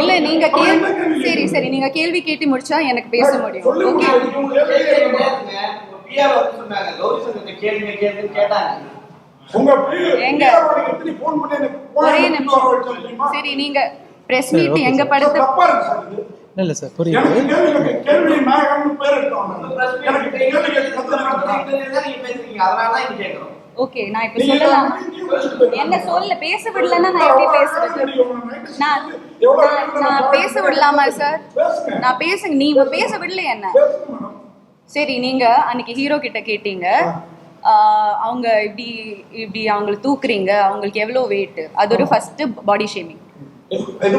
இல்ல நீங்க சரி சரி நீங்க கேள்வி கேட்டு முடிச்சா எனக்கு பேச முடியும். ஓகே ஒரே நிமிஷம். சரி நீங்க பிரஸ் மீட் எங்க படுத்து இல்ல சார் புரியுது. ஓகே நான் இப்ப சொல்லலாம். என்ன சொல்ல பேச விடலன்னா நான் எப்படி பேசுறது? நான் பேச விடலாமா சார்? நான் நீங்க பேச விடல என்ன? சரி நீங்க அன்னைக்கு ஹீரோ கிட்ட கேட்டீங்க அவங்க இப்படி இப்படி அவங்களை தூக்குறீங்க, அவங்களுக்கு எவ்வளவு வெயிட், அது ஒரு ஃபர்ஸ்ட் பாடி ஷேமிங். அது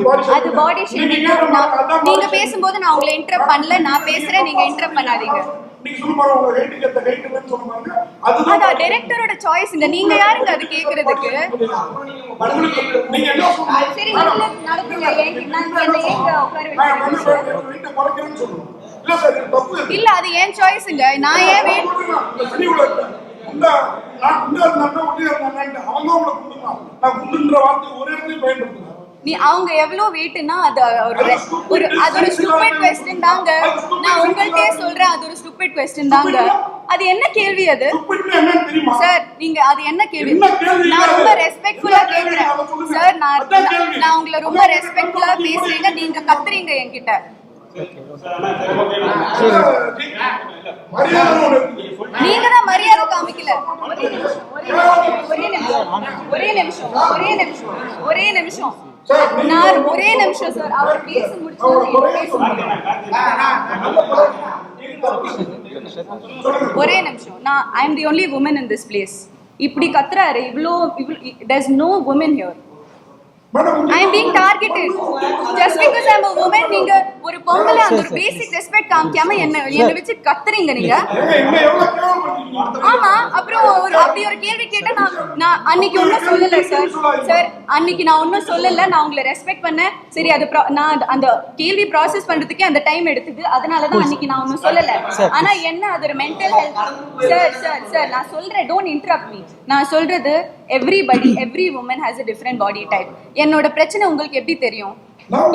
பாடி ஷேமிங். நீங்க பேசும்போது நான் உங்களை இன்டரப்ட் பண்ணல, நான் பேசுறேன், நீங்க இன்டரப்ட் பண்ணாதீங்க. அதான் டைரக்டரோட சாய்ஸ்ங்க, நீங்க யாருங்க அது கேக்குறதுக்கு? சரி நடக்குங்க, இல்ல அது ஏன் சாய்ஸ்ங்க, நான் ஏன் அவங்க எவ்வளவு வெயிட்னா அது ஒரு ஸ்டூபிட் क्वेश्चन தாங்க. நான் உங்கள்கிட்டயே சொல்றேன், அது ஒரு ஸ்டூபிட் क्वेश्चन தாங்க. அது என்ன கேள்வி அது சார்? நீங்க அது என்ன கேள்வி? நான் ரொம்ப ரெஸ்பெக்ட்ஃபுல்லா கேக்குறேன் சார். நான் உங்களை ரொம்ப ரெஸ்பெக்ட்ஃபுல்லா பேசுறீங்க, நீங்க கத்துறீங்க என்கிட்ட. நீங்க தான் மரியாதை காமிக்கல. ஒரே நிமிஷம் நான் ஒரே நிமிஷம் சார். அவர் பேச முடிச்சா ஒரே நிமிஷம். நான் I am the only woman in this place. இப்படி கத்துறாரு இவ்ளோ, there is no women here. I am being targeted just because I am a woman. நீங்க ஒரு பொம்பளை அந்த ஒரு பேசிக் ரெஸ்பெக்ட் காமிக்காம என்ன வெச்சு கத்துறீங்க நீங்க. ஆமா, அப்புறம் அப்படி ஒரு கேள்வி கேட்டா நான் அன்னைக்கு ஒன்னும் சொல்லல சார். அன்னைக்கு நான் ஒன்னும் சொல்லல, நான் உங்களை ரெஸ்பெக்ட் பண்ணேன். சரி, அது நான் அந்த கேள்வி ப்ராசஸ் பண்றதுக்கே அந்த டைம் எடுத்தது, அதனாலதான் அன்னைக்கு நான் ஒன்னும் சொல்லல. ஆனா என்ன அது ஒரு மென்டல் ஹெல்த் சார் நான் சொல்றேன், டோன்ட் இன்டரப்ட் மீ. நான் சொல்றது every woman has a different body type. என்னோட பிரச்சனை உங்களுக்கு எப்படி தெரியும்?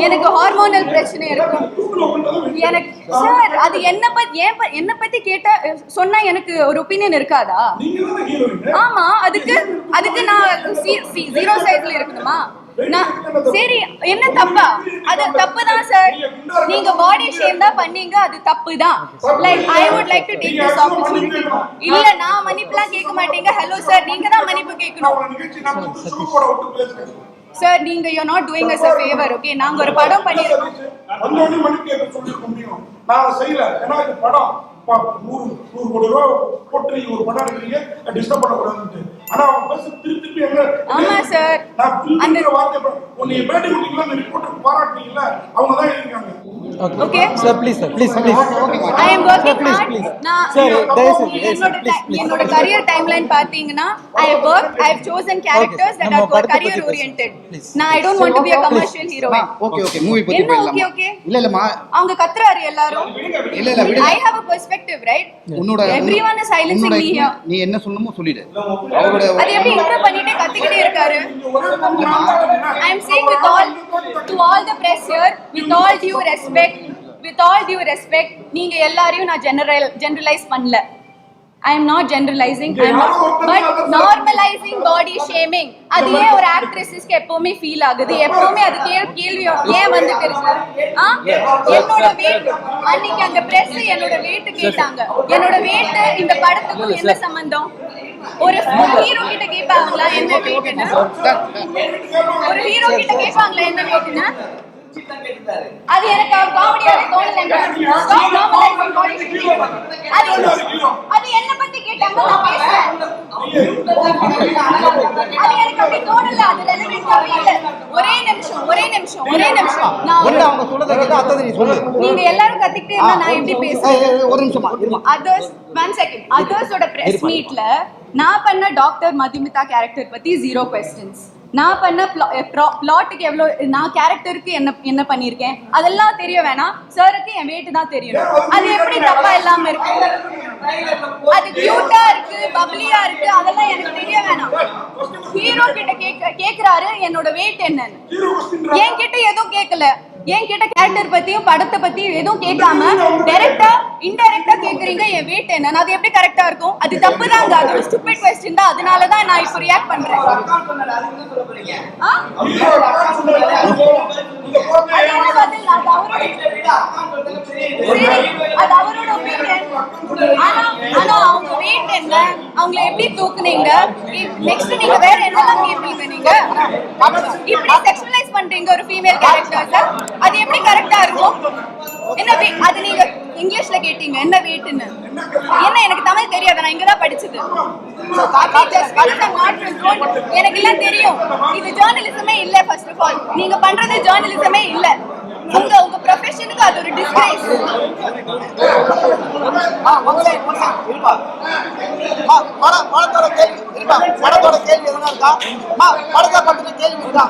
எனக்கு ஹார்மோனல் பிரச்சனை இருக்கும். எனக்கு சார் அது என்ன பத்தி கேட்டா சொன்னா எனக்கு ஒரு ஒபினியன் இருக்காதா? ஆமா, அதுக்கு நான் ஜீரோ சைட்ல இருக்கணுமா? சரி, என்ன தப்பா? அது தப்பு தான் சார். நீங்க பாடி ஷேம் தான் பண்ணீங்க, அது தப்பு தான். Like I would like to take this opportunity. இல்ல நான் மன்னிப்புலாம் கேட்க மாட்டீங்க. ஹலோ சார், நீங்க தான் மன்னிப்பு கேட்கணும் சார். நீங்க you are not doing us a favor. Okay, நாங்க ஒரு படம் பண்ணிருக்கோம். வந்தோனே மன்னிப்பு கேட்க சொல்லி முடியும். நான் செய்யல, ஏன்னா இது படம் 100 கோடி ரூபாய் போட்டு நீங்க ஒரு படம் எடுக்கிறீங்க, டிஸ்டர்ப் பண்ணக்கூடாதுன்னு. ஆனா அவங்க பேச திருப்பி எங்க? ஆமா சார், அந்த வார்த்தை உன்னை பேட்டி கொடுத்தீங்களா, அந்த ரிப்போர்ட்டர் பாராட்டுறீங்களா, அவங்க தான் இருக்காங்க. Okay sir, please I am working hard. என்னோட கரியர் டைம்லைன் பாத்தீங்கன்னா I have chosen characters that are career oriented. நான் I don't want to be a commercial heroine. Okay movie பத்தி பேசலாமா? இல்ல அவங்க கத்துறாரு எல்லாரும். இல்ல I have a perspective, right? Everyone is silencing me here. நீ என்ன சொல்லணுமோ சொல்லிடு. அது எப்படி இன்டர் பண்ணிட்டே கத்திக்கிட்டே இருக்காரு? I am saying to all the press here, with all due respect, நீங்க எல்லாரையும் நான் generalize பண்ணல. I am not generalizing, but normalizing body shaming. அது ஏன் ஒரு ஆக்ட்ரஸஸ்க்கு எப்பவுமே ஃபீல் ஆகுது? எப்பவுமே அது கேள்வி ஏன் வந்துட்டு இருக்கு? என்னோட weight, அன்னைக்கு அந்த பிரஸ் என்னோட weight கேட்டாங்க. என்னோட weight இந்த படத்துக்கு என்ன சம்பந்தம்? ஒரு ஹீரோ கிட்ட கேட்பாங்களா என்ன வெயிட்னு? ஒரு ஹீரோ கிட்ட கேட்பாங்களா என்ன வெயிட்னு? அது எனக்கு காமெடியாவே தோணல. அது என்ன பத்தி கேட்டாங்க, நான் பேசுறேன். அது எனக்கு அப்படி தோணல, அது ரெலவென்ட்டாவே இல்ல. ஒரே நிமிஷம் நான் அவங்க சொல்றத கேட்டா அத நீ சொல்லு. நீங்க எல்லாரும் கத்திக்கிட்டே இருந்தா நான் எப்படி பேசுறது? ஒரு நிமிஷமா அதர்ஸ் 1 செகண்ட். அதர்ஸோட பிரஸ் மீட்ல நான் பண்ண டாக்டர் மதுமிதா கேரக்டர் பத்தி 0 questions. நான் பண்ண பிளாட்டுக்கு எவ்வளவு, நான் கேரக்டருக்கு என்ன பண்ணிருக்கேன் அதெல்லாம் தெரிய வேணாம். சாருக்கு என் வெயிட் தான் தெரியணும். அது எப்படி தப்பா இல்லாம இருக்கு? அது கியூட்டா இருக்கு, பப்ளியா இருக்கு, அதெல்லாம் எனக்கு தெரிய வேணாம். ஹீரோ கிட்ட கேக்குறாரு என்னோட வெயிட் என்னன்னு. என்கிட்ட எதுவும் கேட்கல. என்கிட்ட கேரக்டர் பத்தியும் படத்தை பத்தியும் எதுவும் கேட்காம டைரக்டா இன்டைரக்டா கேக்குறீங்க என் வெயிட் என்ன. அது எப்படி கரெக்டா இருக்கும்? அது தப்பு தாங்க. அது ஒரு ஸ்டூபிட் क्वेश्चन தான். அதனால தான் நான் இப்போ ரியாக்ட் பண்றேன். அது அவரோட ஒப்பீனியன். ஆனா அவங்க வெயிட் என்ன, அவங்களை எப்படி தூக்குனீங்க, நெக்ஸ்ட் நீங்க வேற என்னெல்லாம் கேட்பீங்க? நீங்க இப்படி செக்ஷுவலைஸ் பண்றீங்க ஒரு ஃபீமேல் கேரக்டர்ஸ். அது எப்படி கரெக்டா இருக்கும்? என்ன அது நீங்க இங்கிலீஷ்ல கேட்டீங்க என்ன வெயிட்னு. என்ன எனக்கு தமிழ் தெரியாது, நான் இங்கதான் படிச்சது. எனக்கு எல்லாம் தெரியும். இது ஜேர்னலிசமே இல்ல. ஃபர்ஸ்ட் ஆஃப் ஆல் நீங்க பண்றது ஜேர்னலிசமே இல்ல. உங்க ப்ரொஃபஷனுக்கு அது ஒரு டிஸ்கிரேஸ். படத்தோட கேள்வி எதுனா இருக்கா? படத்தை பத்தின கேள்வி இருக்கா?